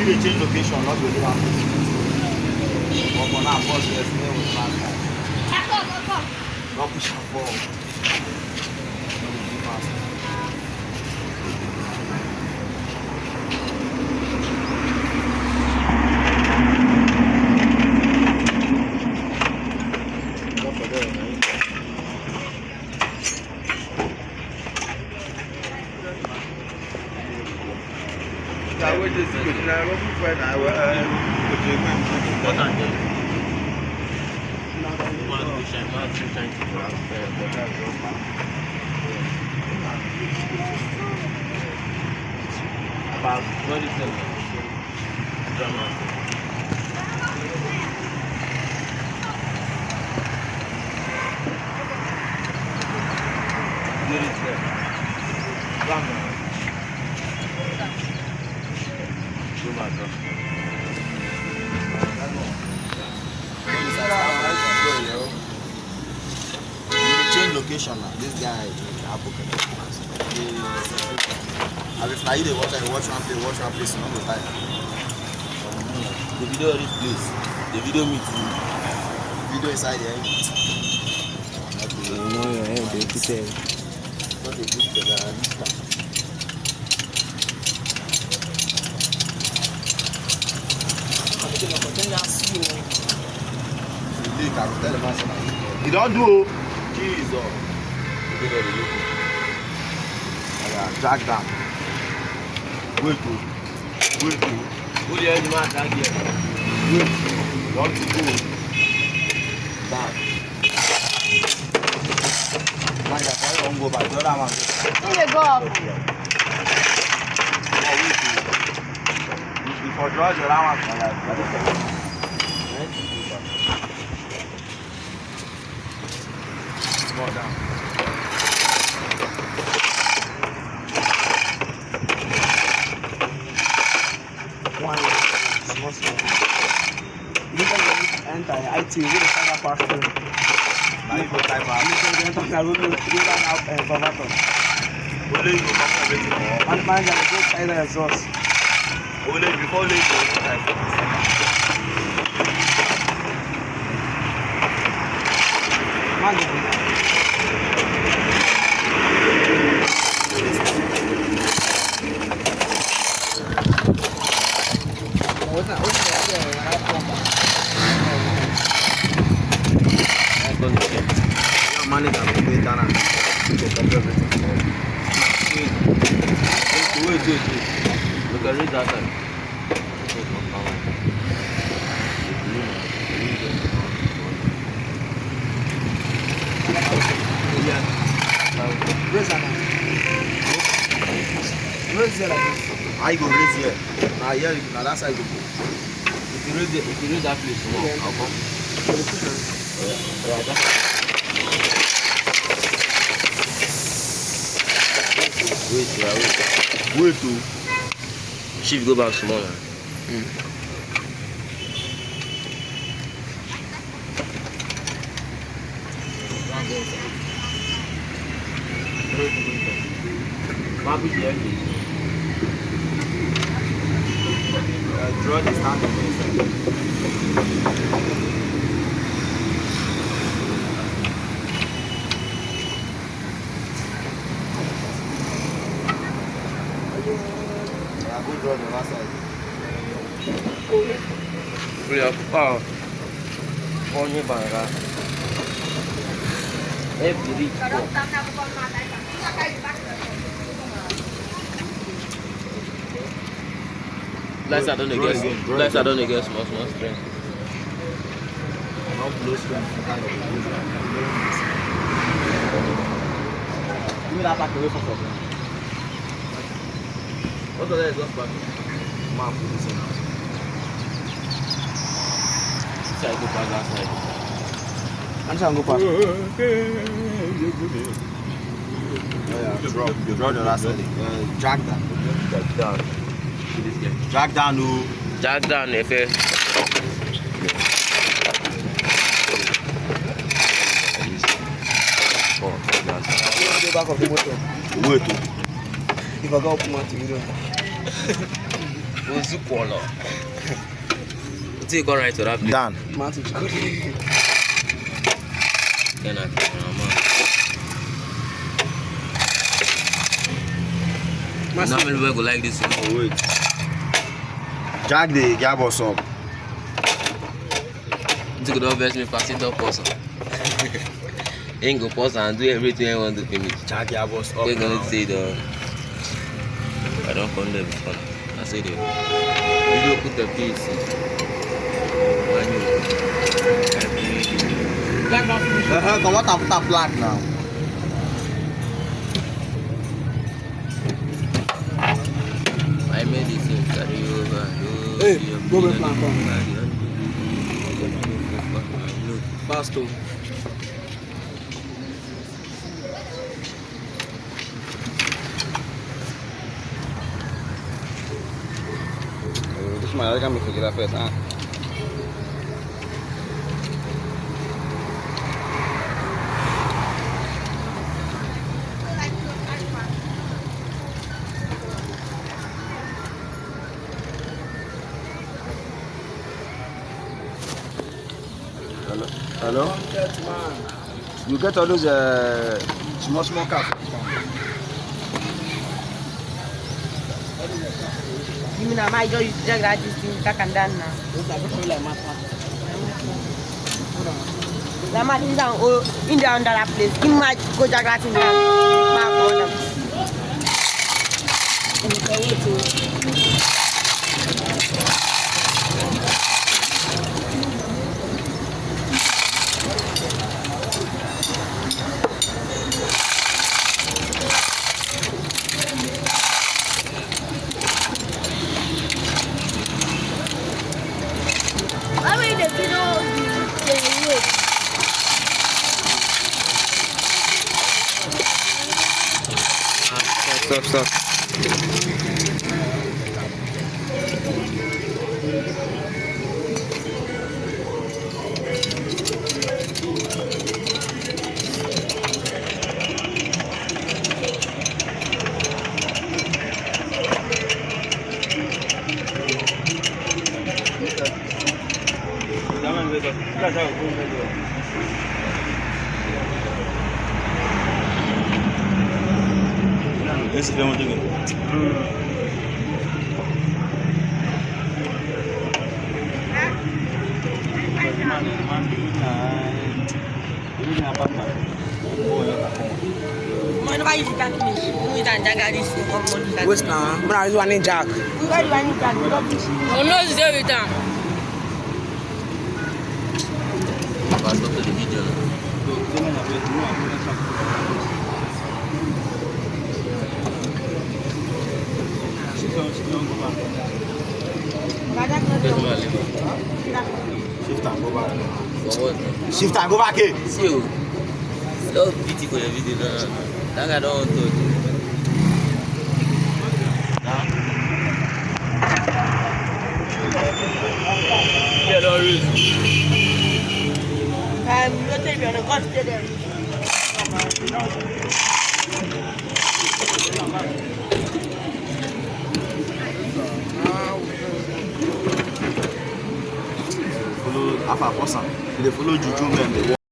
If they change location, not really happen. But for now, first let's stay with last time. Not push and fall. No, we be fast. About 27. Change location now. This guy, I will fly you. Watch one place, not the time. The video of this place, the video me too. Video inside there. No, they put it. Not a good thing. You don't do. Jesus. Drag down. Wait. Who the hell is man drag here? Wait. Don't go. Down. Man, you don't go back. The other one. You go up. If I draw the other one, more down. One small. You can enter IT with the cyber part. Now you go type out. You can enter the road and converter. Only you go back everything more. And manager will go either exhaust. Only before you go type. Manager. Manager will go down and everything. Wait. We can read that time. Raise it like this. I go raise here. Now here, now that side go. If you read that place, come on, I'll come. Yeah, that's Wait to. Shift go back smaller. Draw the stand. Draw the last side. Onye bara. Every Lights are done against small strength. Not blow strength. Give me that back away from the what the hell is that back? Man, put this in. So I go back that side. I'm trying to go past. You draw the last side. Drag down. Drag down, no. Drag down, if you. The back of the motor. Wait. If I go up my TV, Ozukolo. Take all right to that place. Dan. Normally we go like this. Oh, wait. Jack the gearbox up. You could always me pass it up person. Ain't go pause and do everything I want to finish. Jack gearbox up. We're gonna say the I don't come there before. I say the you put the piece. Come on, tap black now. I made this in carry over. Hey, go back plan. Pastor. This man, I can make it first, huh? Hello? You get all those small cars. You mean I might just grab this thing back and down now? The man is down in the under that place. He might go to that in there. Stop. Esse é o que Man, why you can't finish? We can't jack this. What's now? Man, I want Jack. We got one jack. Oh no, it's every time. Pass up to the video. Shift and go back here. See you. So pity for your video. That guy don't want to. Yeah, don't read. You're telling me on the cost there. Follow Alpha person. They follow Juju men.